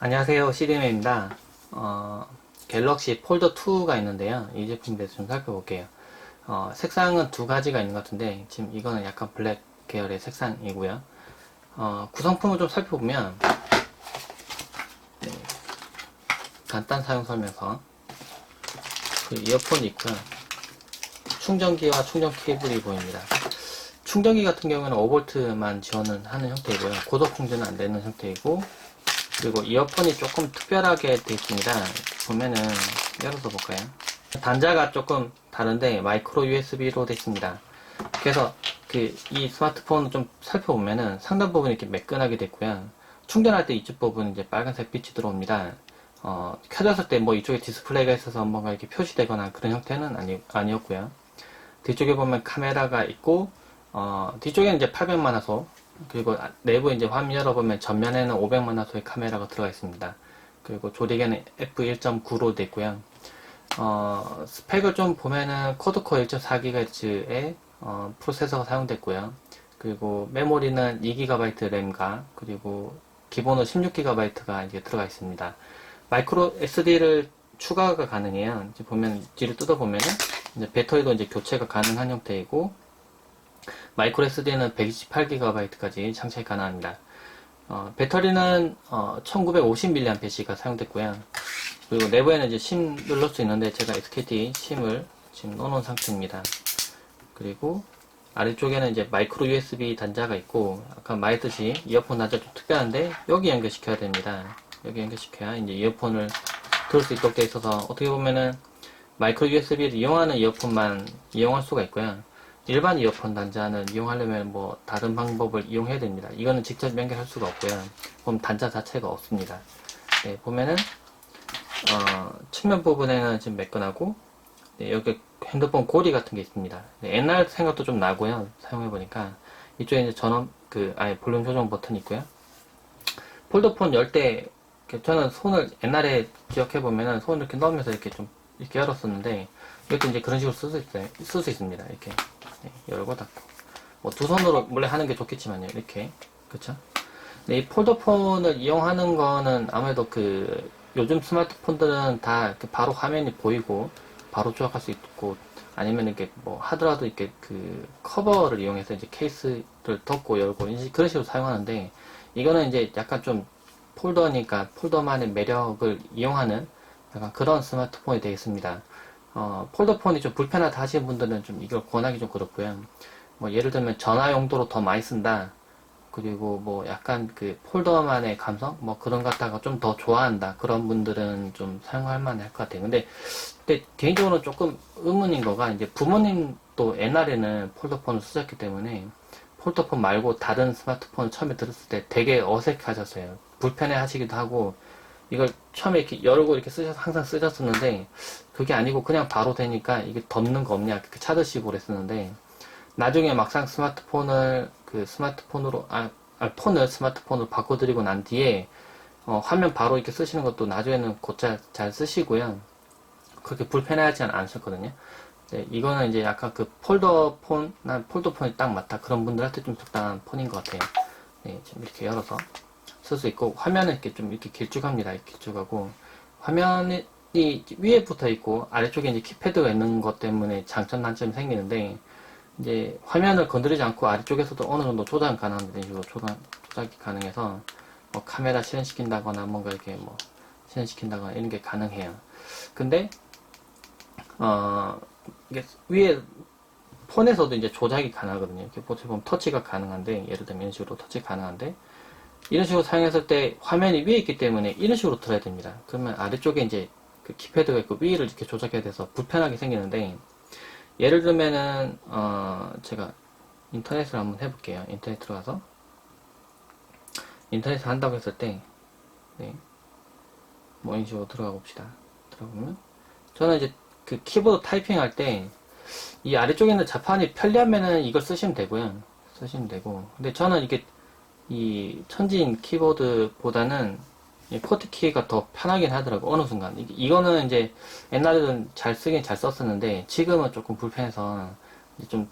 안녕하세요. CD맨입니다. 갤럭시 폴더 2가 있는데요. 이 제품에 대해서 좀 살펴볼게요. 색상은 두 가지가 있는 것 같은데, 지금 이거는 약간 블랙 계열의 색상이고요. 구성품을 좀 살펴보면, 네, 간단 사용 설명서, 그 이어폰이 있고요. 충전기와 충전 케이블이 보입니다. 충전기 같은 경우는 5V만 지원을 하는 형태이고요. 고속 충전은 안 되는 형태이고, 그리고 이어폰이 조금 특별하게 되어 있습니다. 보면은 열어서 볼까요? 단자가 조금 다른데 마이크로 USB로 되어 있습니다. 그래서 이 스마트폰을 좀 살펴보면은 상단 부분이 이렇게 매끈하게 됐고요. 충전할 때 이쪽 부분 이제 빨간색 빛이 들어옵니다. 켜졌을 때 뭐 이쪽에 디스플레이가 있어서 뭔가 이렇게 표시되거나 그런 형태는 아니었고요. 뒤쪽에 보면 카메라가 있고, 뒤쪽에는 이제 800만화소, 그리고 내부에 이제 화면 열어보면 전면에는 500만화소의 카메라가 들어가 있습니다. 그리고 조리개는 F1.9로 되어 있고요. 스펙을 좀 보면은 쿼드코어 1.4GHz의 프로세서가 사용됐고요. 그리고 메모리는 2GB 램과 그리고 기본으로 16GB가 이제 들어가 있습니다. 마이크로 SD를 추가가 가능해요. 이제 보면 뒤를 뜯어보면은 이제 배터리도 이제 교체가 가능한 형태이고, 마이크로 SD는 128GB까지 장착이 가능합니다. 배터리는 1950mAh가 사용됐고요. 그리고 내부에는 이제 심 넣을 수 있는데 제가 SKT 심을 지금 넣어놓은 상태입니다. 그리고 아래쪽에는 이제 마이크로 USB 단자가 있고, 아까 말했듯이 이어폰 단자 좀 특별한데 여기 연결시켜야 됩니다. 여기 연결시켜야 이제 이어폰을 들을 수 있도록 되어 있어서, 어떻게 보면은 마이크로 USB를 이용하는 이어폰만 이용할 수가 있고요. 일반 이어폰 단자는 이용하려면 뭐 다른 방법을 이용해야 됩니다. 이거는 직접 연결할 수가 없고요. 보면 단자 자체가 없습니다. 네, 보면은 측면 부분에는 지금 매끈하고, 네, 여기 핸드폰 고리 같은 게 있습니다. 네, 옛날 생각도 좀 나고요. 사용해보니까 이쪽에 이제 전원 아예 볼륨 조정 버튼이 있고요. 폴더폰 열 때 저는 손을 옛날에 기억해보면은 손을 이렇게 넣으면서 이렇게 좀 이렇게 열었었는데, 이것도 이제 그런 식으로 쓸 수 있습니다. 이렇게. 네, 열고 닫고. 뭐 두 손으로 몰래 하는 게 좋겠지만요. 이렇게. 그쵸? 네, 이 폴더폰을 이용하는 거는 아무래도 요즘 스마트폰들은 다 이렇게 바로 화면이 보이고 바로 조작할 수 있고, 아니면 이렇게 뭐 하더라도 이렇게 커버를 이용해서 이제 케이스를 덮고 열고 그런 식으로 사용하는데, 이거는 이제 약간 좀 폴더니까 폴더만의 매력을 이용하는 약간 그런 스마트폰이 되겠습니다. 폴더폰이 좀 불편하다 하시는 분들은 좀 이걸 권하기 좀 그렇고요. 뭐 예를 들면 전화 용도로 더 많이 쓴다, 그리고 뭐 약간 폴더만의 감성? 뭐 그런 것 갖다가 좀 더 좋아한다, 그런 분들은 좀 사용할 만할 것 같아요. 근데 개인적으로 조금 의문인 거가, 이제 부모님도 옛날에는 폴더폰을 쓰셨기 때문에 폴더폰 말고 다른 스마트폰을 처음에 들었을 때 되게 어색해 하셨어요. 불편해 하시기도 하고, 이걸 처음에 이렇게 열고 이렇게 항상 쓰셨었는데, 그게 아니고 그냥 바로 되니까 이게 덮는 거 없냐, 그렇게 찾으시고 그랬었는데, 나중에 막상 폰을 스마트폰으로 바꿔드리고 난 뒤에, 화면 바로 이렇게 쓰시는 것도 나중에는 곧잘 잘 쓰시고요. 그렇게 불편해하지 않으셨거든요. 네, 이거는 이제 약간 난 폴더폰이 딱 맞다, 그런 분들한테 좀 적당한 폰인 것 같아요. 네, 지금 이렇게 열어서 쓸 수 있고, 화면은 이렇게 좀 이렇게 길쭉합니다. 이렇게 길쭉하고, 화면이 위에 붙어 있고, 아래쪽에 이제 키패드가 있는 것 때문에 장점, 단점이 생기는데, 이제 화면을 건드리지 않고 아래쪽에서도 어느 정도 조작 가능합니다. 이런 식으로 조작이 가능해서, 뭐 카메라 실행시킨다거나 뭔가 이렇게 뭐 실행시킨다거나 이런 게 가능해요. 근데, 이게 위에 폰에서도 이제 조작이 가능하거든요. 이렇게 보면 터치가 가능한데, 예를 들면 이런 식으로 터치가 가능한데, 이런 식으로 사용했을 때 화면이 위에 있기 때문에 이런 식으로 들어야 됩니다. 그러면 아래쪽에 이제 키패드가 있고 위를 이렇게 조작해야 돼서 불편하게 생기는데, 예를 들면은 제가 인터넷을 한번 해볼게요. 인터넷 들어가서 인터넷을 한다고 했을 때, 네, 뭐 이런 식으로 들어가 봅시다. 들어가보면 저는 이제 키보드 타이핑 할 때 이 아래쪽에 있는 자판이 편리하면은 이걸 쓰시면 되고요. 쓰시면 되고, 근데 저는 이게 이 천진 키보드보다는 이 포트키가 더 편하긴 하더라고, 어느 순간. 이거는 이제 옛날에는 잘 쓰긴 잘 썼었는데, 지금은 조금 불편해서 이제 좀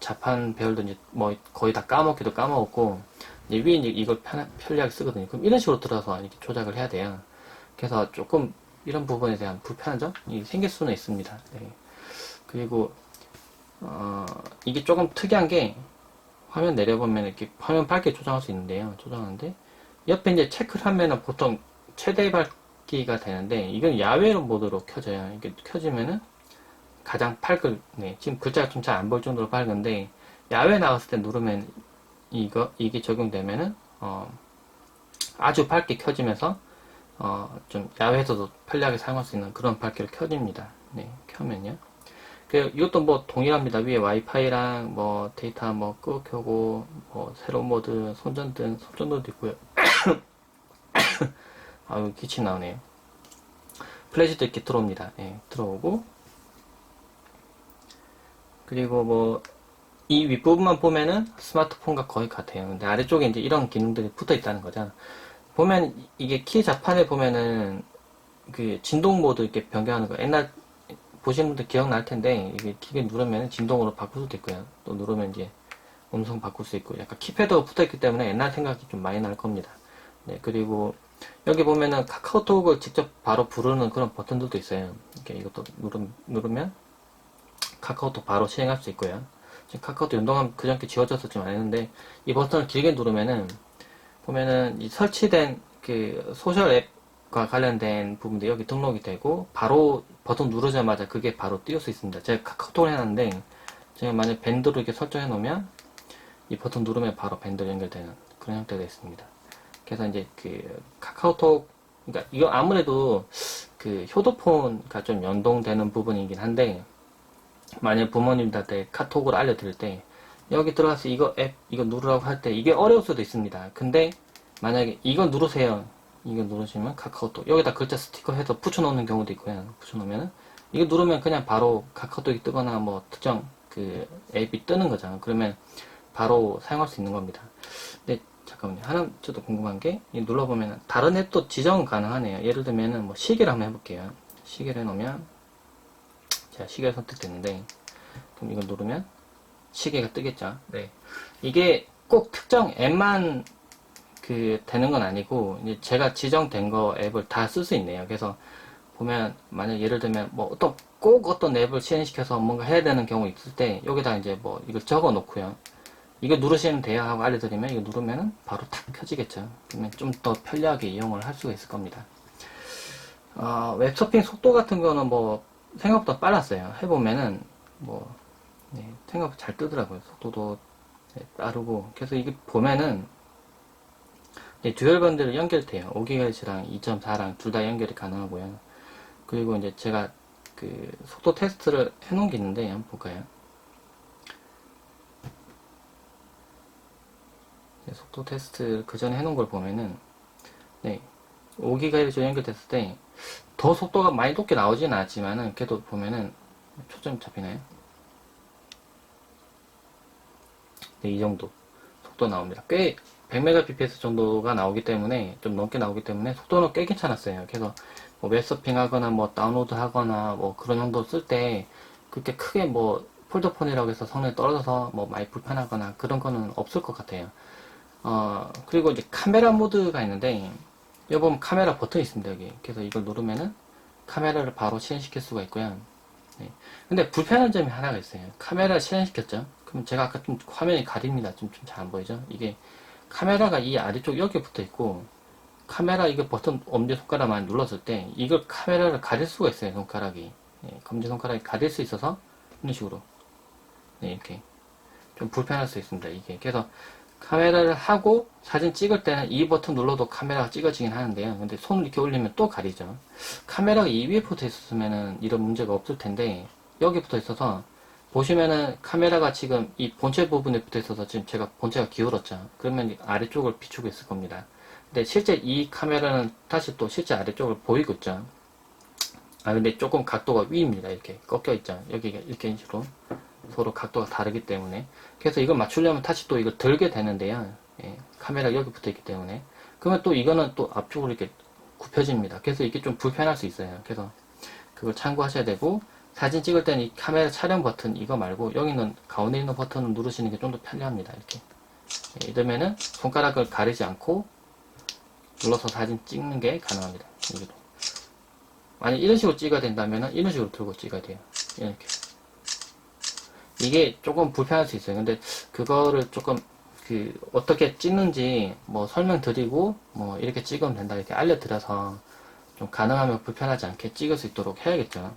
자판 배열도 이제 뭐 거의 다 까먹기도 까먹었고, 이제 위에 이걸 편리하게 쓰거든요. 그럼 이런 식으로 들어서 이렇게 조작을 해야 돼요. 그래서 조금 이런 부분에 대한 불편한 점이 생길 수는 있습니다. 네. 그리고 이게 조금 특이한 게 화면 내려보면 이렇게 화면 밝게 조정할 수 있는데요. 조정하는데 옆에 이제 체크를 하면은 보통 최대 밝기가 되는데 이건 야외 모드로 켜져요. 이게 켜지면은 가장 밝을, 네, 지금 글자가 좀 잘 안 보일 정도로 밝은데 야외 나갔을 때 누르면 이게 적용되면은 아주 밝게 켜지면서 좀 야외에서도 편리하게 사용할 수 있는 그런 밝기로 켜집니다. 네, 켜면요. 이것도 뭐 동일합니다. 위에 와이파이랑 뭐 데이터 뭐 끄고 켜고 뭐 새로운 모드 손전등도 있고요. 아유 기침 나오네요. 플래시도 이렇게 들어옵니다. 예, 들어오고 그리고 뭐 이 윗부분만 보면은 스마트폰과 거의 같아요. 근데 아래쪽에 이제 이런 기능들이 붙어 있다는 거죠. 보면 이게 키 자판에 보면은 그 진동 모드 이렇게 변경하는 거 옛날 보신 분들 기억날 텐데 이게 기계 누르면 진동으로 바꿀 수도 있고요. 또 누르면 이제 음성 바꿀 수 있고 약간 키패드가 붙어 있기 때문에 옛날 생각이 좀 많이 날 겁니다. 네, 그리고 여기 보면은 카카오톡을 직접 바로 부르는 그런 버튼들도 있어요. 이렇게 이것도 누르면 카카오톡 바로 시행할 수 있고요. 지금 카카오톡 연동하면 그전께 지워져서 좀 안 했는데 이 버튼을 길게 누르면은 보면은 이 설치된 그 소셜 앱과 관련된 부분도 여기 등록이 되고 바로 버튼 누르자마자 그게 바로 띄울 수 있습니다. 제가 카카오톡을 해놨는데 제가 만약 밴드로 이렇게 설정해 놓으면 이 버튼 누르면 바로 밴드로 연결되는 그런 형태가 있습니다. 그래서 이제 그 카카오톡 그러니까 이거 아무래도 그 효도폰과 좀 연동되는 부분이긴 한데 만약 부모님들한테 카톡을 알려드릴 때 여기 들어가서 이거 앱 이거 누르라고 할 때 이게 어려울 수도 있습니다. 근데 만약에 이거 누르세요. 이거 누르시면 카카오톡 여기다 글자 스티커 해서 붙여놓는 경우도 있고요. 붙여놓으면 이거 누르면 그냥 바로 카카오톡이 뜨거나 뭐 특정 그 앱이 뜨는 거잖아요. 그러면 바로 사용할 수 있는 겁니다. 근데 잠깐만요. 하나 저도 궁금한 게 눌러보면 다른 앱도 지정은 가능하네요. 예를 들면은 뭐 시계를 한번 해볼게요. 시계를 해놓으면 제가 시계를 선택됐는데 그럼 이걸 누르면 시계가 뜨겠죠. 네. 이게 꼭 특정 앱만 그 되는 건 아니고 이제 제가 지정된 거 앱을 다 쓸 수 있네요. 그래서 보면 만약 예를 들면 뭐 꼭 어떤 앱을 실행시켜서 뭔가 해야 되는 경우 있을 때 여기다 이제 뭐 이걸 적어 놓고요. 이거 누르시면 돼요 하고 알려드리면 이거 누르면은 바로 탁 켜지겠죠. 그러면 좀 더 편리하게 이용을 할 수가 있을 겁니다. 웹서핑 속도 같은 거는 뭐 생각보다 빨랐어요. 해보면은 뭐 네, 생각보다 잘 뜨더라고요. 속도도 네, 빠르고 그래서 이게 보면은 듀얼 번들로 연결돼요. 5GHz랑 2.4랑 둘 다 연결이 가능하고요. 그리고 이제 제가 그 속도 테스트를 해놓은 게 있는데 한번 볼까요? 속도 테스트 그 전에 해놓은 걸 보면은 네 5GHz 연결됐을 때 더 속도가 많이 높게 나오진 않았지만은 그래도 보면은 초점 잡히나요? 네, 이 정도 속도 나옵니다. 꽤 100mbps 정도가 나오기 때문에 좀 넘게 나오기 때문에 속도는 꽤 괜찮았어요. 그래서 뭐 웹서핑 하거나 뭐 다운로드 하거나 뭐 그런 정도 쓸 때 그렇게 크게 뭐 폴더폰이라고 해서 성능이 떨어져서 뭐 많이 불편하거나 그런 거는 없을 것 같아요. 그리고 이제 카메라 모드가 있는데 여기 보면 카메라 버튼이 있습니다. 여기. 그래서 이걸 누르면은 카메라를 바로 실행시킬 수가 있고요. 네. 근데 불편한 점이 하나가 있어요. 카메라를 실행시켰죠. 그럼 제가 아까 좀 화면이 가립니다. 좀 잘 안 보이죠? 이게 카메라가 이 아래쪽 여기에 붙어 있고 카메라 이거 버튼 엄지손가락만 눌렀을 때 이걸 카메라를 가릴 수가 있어요. 손가락이. 네, 검지손가락이 가릴 수 있어서 이런 식으로 네, 이렇게 좀 불편할 수 있습니다. 이게 그래서 카메라를 하고 사진 찍을 때는 이 버튼 눌러도 카메라가 찍어지긴 하는데요. 근데 손을 이렇게 올리면 또 가리죠. 카메라가 이 위에 붙어 있었으면은 이런 문제가 없을 텐데 여기 붙어 있어서 보시면은 카메라가 지금 이 본체 부분에 붙어 있어서 지금 제가 본체가 기울었죠. 그러면 아래쪽을 비추고 있을 겁니다. 근데 실제 이 카메라는 다시 또 실제 아래쪽을 보이고 있죠. 근데 조금 각도가 위입니다. 이렇게 꺾여 있죠. 여기가 이렇게 식으로 서로 각도가 다르기 때문에 그래서 이걸 맞추려면 다시 또 이걸 들게 되는데요. 예, 카메라가 여기 붙어 있기 때문에 그러면 또 이거는 또 앞쪽으로 이렇게 굽혀집니다. 그래서 이게 좀 불편할 수 있어요. 그래서 그걸 참고하셔야 되고 사진 찍을 때는 이 카메라 촬영 버튼 이거 말고 여기 있는 가운데 있는 버튼을 누르시는 게 좀 더 편리합니다. 이렇게 이러면은 손가락을 가리지 않고 눌러서 사진 찍는 게 가능합니다. 여기도. 만약 이런 식으로 찍어야 된다면은 이런 식으로 들고 찍어야 돼요. 이렇게. 이게 조금 불편할 수 있어요. 근데 그거를 조금 어떻게 찍는지 뭐 설명드리고 뭐 이렇게 찍으면 된다 이렇게 알려드려서 좀 가능하면 불편하지 않게 찍을 수 있도록 해야겠죠.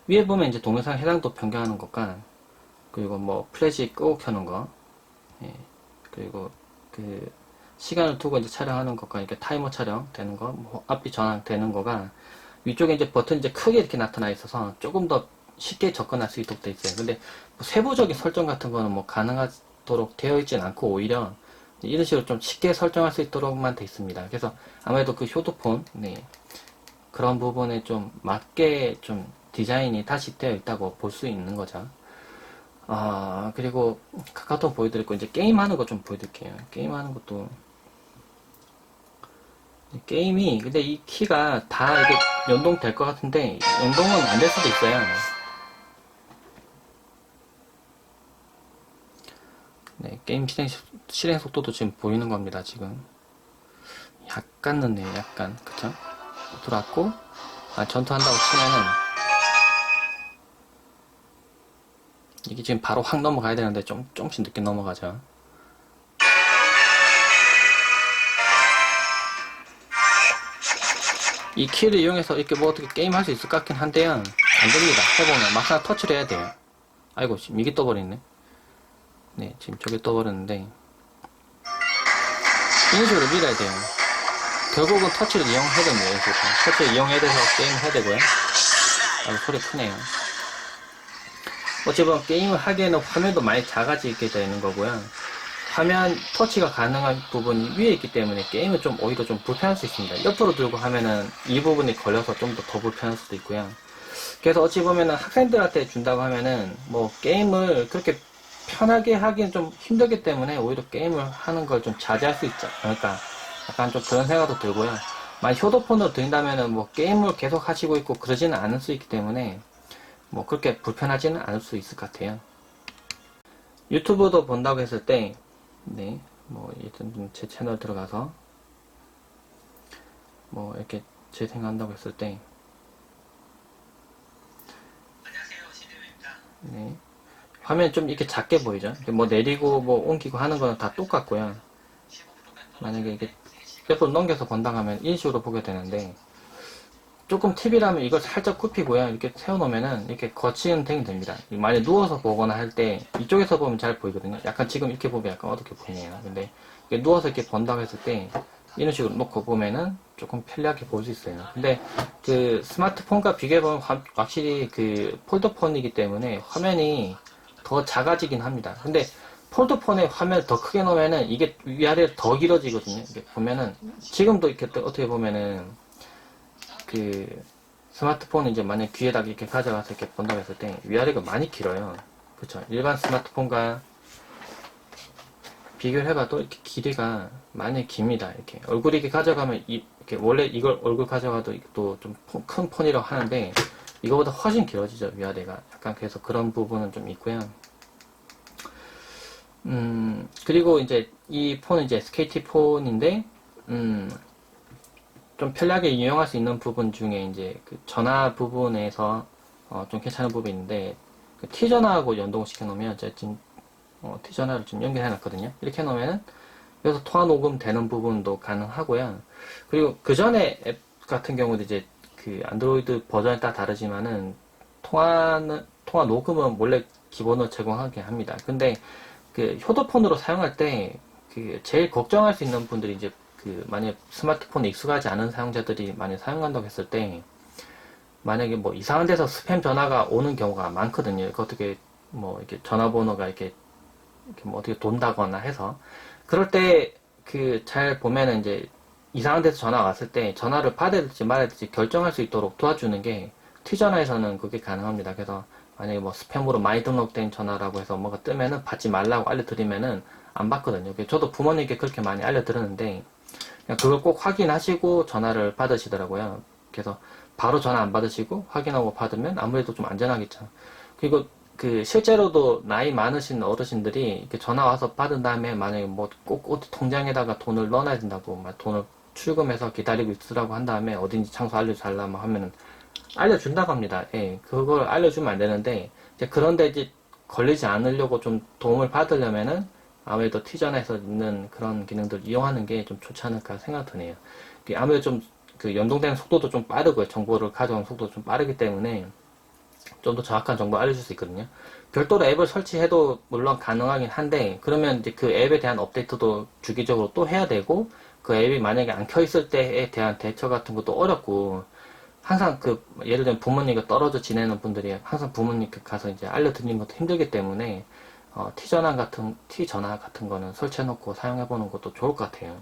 위에 보면 이제 동영상 해상도 변경하는 것과 그리고 뭐 플래시 끄고 켜는 거, 예. 그리고 시간을 두고 이제 촬영하는 것과 이렇게 타이머 촬영 되는 거, 뭐 앞뒤 전환 되는 거가 위쪽에 이제 버튼 이제 크게 이렇게 나타나 있어서 조금 더 쉽게 접근할 수 있도록 돼 있어요. 근데 뭐 세부적인 설정 같은 거는 뭐 가능하도록 되어 있진 않고 오히려 이런 식으로 좀 쉽게 설정할 수 있도록만 돼 있습니다. 그래서 아무래도 그 휴대폰, 네. 그런 부분에 좀 맞게 좀 디자인이 다시 되어 있다고 볼 수 있는 거죠. 그리고 카카오톡 보여드렸고, 이제 게임하는 거 좀 보여드릴게요. 게임하는 것도. 게임이, 근데 이 키가 다 이게 연동될 것 같은데, 연동은 안 될 수도 있어요. 네, 게임 실행 속도도 지금 보이는 겁니다, 지금. 약간 늦네요, 약간. 그쵸? 들어왔고, 전투한다고 치면은, 이게 지금 바로 확 넘어가야 되는데, 조금씩 늦게 넘어가죠. 이 키를 이용해서 이렇게 뭐 어떻게 게임 할 수 있을 것 같긴 한데요. 안 됩니다. 해보면. 막상 터치를 해야 돼요. 아이고, 지금 이게 떠버렸네. 네, 지금 저게 떠버렸는데. 이런 식으로 밀어야 돼요. 결국은 터치를 이용해야 됩니다. 이런 식으로. 터치를 이용해야 돼서 게임을 해야 되고요. 소리 크네요. 어찌보면 게임을 하기에는 화면도 많이 작아지게 되는 거고요. 화면 터치가 가능한 부분이 위에 있기 때문에 게임은 좀 오히려 좀 불편할 수 있습니다. 옆으로 들고 하면은 이 부분이 걸려서 좀 더 불편할 수도 있고요. 그래서 어찌 보면은 학생들한테 준다고 하면은 뭐 게임을 그렇게 편하게 하기는 좀 힘들기 때문에 오히려 게임을 하는 걸 좀 자제할 수 있지 않을까. 약간 좀 그런 생각도 들고요. 만약 휴대폰으로 드린다면은 뭐 게임을 계속 하시고 있고 그러지는 않을 수 있기 때문에 뭐 그렇게 불편하지는 않을 수 있을 것 같아요. 유튜브도 본다고 했을 때, 네, 뭐 일단 제 채널 들어가서 뭐 이렇게 재생한다고 했을 때, 네, 화면 좀 이렇게 작게 보이죠? 뭐 내리고 뭐 옮기고 하는 거는 다 똑같고요. 만약에 이게 옆으로 넘겨서 본다고 하면 이런 식으로 보게 되는데, 조금 팁이라면 이걸 살짝 굽히고요. 이렇게 세워놓으면은 이렇게 거치는 댕이 됩니다. 만약에 누워서 보거나 할 때 이쪽에서 보면 잘 보이거든요. 약간 지금 이렇게 보면 약간 어둡게 보이네요. 근데 이게 누워서 이렇게 본다고 했을 때 이런 식으로 놓고 보면은 조금 편리하게 볼 수 있어요. 근데 그 스마트폰과 비교해보면 확실히 그 폴더폰이기 때문에 화면이 더 작아지긴 합니다. 근데 폴더폰에 화면을 더 크게 놓으면은 이게 위아래로 더 길어지거든요. 이렇게 보면은 지금도 이렇게 어떻게 보면은 그 스마트폰을 이제 만약 귀에다 이렇게 가져가서 이렇게 본다고 했을 때 위아래가 많이 길어요. 그쵸? 일반 스마트폰과 비교를 해봐도 이렇게 길이가 많이 깁니다. 이렇게 얼굴 이렇게 가져가면 이렇게 원래 이걸 얼굴 가져가도 또 좀 큰 폰이라고 하는데 이거보다 훨씬 길어지죠. 위아래가 약간 그래서 그런 부분은 좀 있고요. 그리고 이제 이 폰은 이제 SKT 폰인데 좀 편리하게 이용할 수 있는 부분 중에 이제 그 전화 부분에서 좀 괜찮은 부분이 있는데 그 T전화하고 연동시켜 놓으면 제가 지금 T전화를 좀 연결해 놨거든요. 이렇게 해 놓으면은 여기서 통화 녹음 되는 부분도 가능하고요. 그리고 그 전에 앱 같은 경우도 이제 그 안드로이드 버전에 따라 다르지만은 통화 녹음은 원래 기본으로 제공하게 합니다. 근데 그 휴대폰으로 사용할 때 그 제일 걱정할 수 있는 분들이 이제 그 만약 스마트폰에 익숙하지 않은 사용자들이 많이 사용한다고 했을 때 만약에 뭐 이상한 데서 스팸 전화가 오는 경우가 많거든요. 그 어떻게 뭐 이렇게 전화번호가 이렇게 뭐 어떻게 돈다거나 해서 그럴 때 그 잘 보면은 이제 이상한 데서 전화가 왔을 때 전화를 받아야 될지 말아야 될지 결정할 수 있도록 도와주는 게 T전화에서는 그게 가능합니다. 그래서 만약에 뭐 스팸으로 많이 등록된 전화라고 해서 뭐가 뜨면은 받지 말라고 알려드리면은 안 받거든요. 저도 부모님께 그렇게 많이 알려드렸는데 그냥 그걸 꼭 확인하시고 전화를 받으시더라고요. 그래서 바로 전화 안 받으시고 확인하고 받으면 아무래도 좀 안전하겠죠. 그리고 그 실제로도 나이 많으신 어르신들이 이렇게 전화 와서 받은 다음에 만약에 뭐 꼭 어디 통장에다가 돈을 넣어놔야 된다고 막 돈을 출금해서 기다리고 있으라고 한 다음에 어딘지 장소 알려달라 막 하면은 알려준다고 합니다. 예, 그걸 알려주면 안 되는데 이제 그런데 이제 걸리지 않으려고 좀 도움을 받으려면은 아무래도 티전에서 있는 그런 기능들 이용하는 게 좀 좋지 않을까 생각 드네요. 아무래도 좀 그 연동되는 속도도 좀 빠르고요. 정보를 가져오는 속도도 좀 빠르기 때문에 좀 더 정확한 정보 알려줄 수 있거든요. 별도로 앱을 설치해도 물론 가능하긴 한데 그러면 이제 그 앱에 대한 업데이트도 주기적으로 또 해야 되고 그 앱이 만약에 안 켜있을 때에 대한 대처 같은 것도 어렵고 항상 그 예를 들면 부모님과 떨어져 지내는 분들이 항상 부모님께 가서 이제 알려드리는 것도 힘들기 때문에 T전화 같은 거는 설치해놓고 사용해보는 것도 좋을 것 같아요.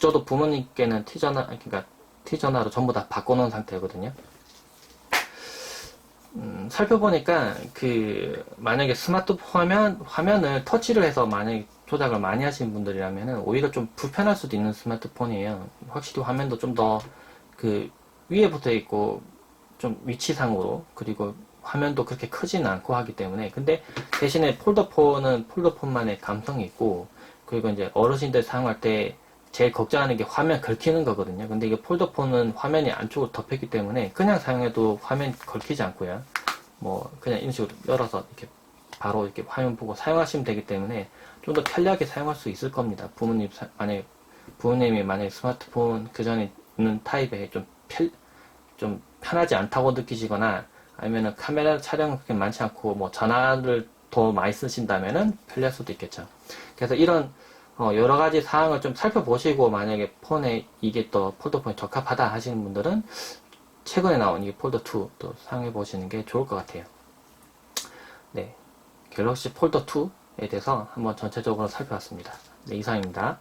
저도 부모님께는 그러니까 T전화로 전부 다 바꿔놓은 상태거든요. 살펴보니까 만약에 스마트폰 화면을 터치를 해서 만약에 조작을 많이 하시는 분들이라면은 오히려 좀 불편할 수도 있는 스마트폰이에요. 확실히 화면도 좀 더 위에 붙어 있고 좀 위치상으로 그리고 화면도 그렇게 크지는 않고 하기 때문에 근데 대신에 폴더폰은 폴더폰만의 감성이 있고 그리고 이제 어르신들 사용할 때 제일 걱정하는 게 화면 걸키는 거거든요. 근데 이게 폴더폰은 화면이 안쪽으로 덮였기 때문에 그냥 사용해도 화면 걸키지 않고요. 뭐 그냥 이런 식으로 열어서 이렇게 바로 이렇게 화면 보고 사용하시면 되기 때문에 좀 더 편리하게 사용할 수 있을 겁니다. 부모님이 만약에 스마트폰 그 전에 있는 타입에 좀 편하지 않다고 느끼시거나 아니면은 카메라 촬영이 그렇게 많지 않고 뭐 전화를 더 많이 쓰신다면은 편리할 수도 있겠죠. 그래서 이런 여러 가지 사항을 좀 살펴보시고 만약에 폰에 이게 또 폴더폰이 적합하다 하시는 분들은 최근에 나온 이 폴더2 또 사용해 보시는 게 좋을 것 같아요. 네. 갤럭시 폴더2에 대해서 한번 전체적으로 살펴봤습니다. 네, 이상입니다.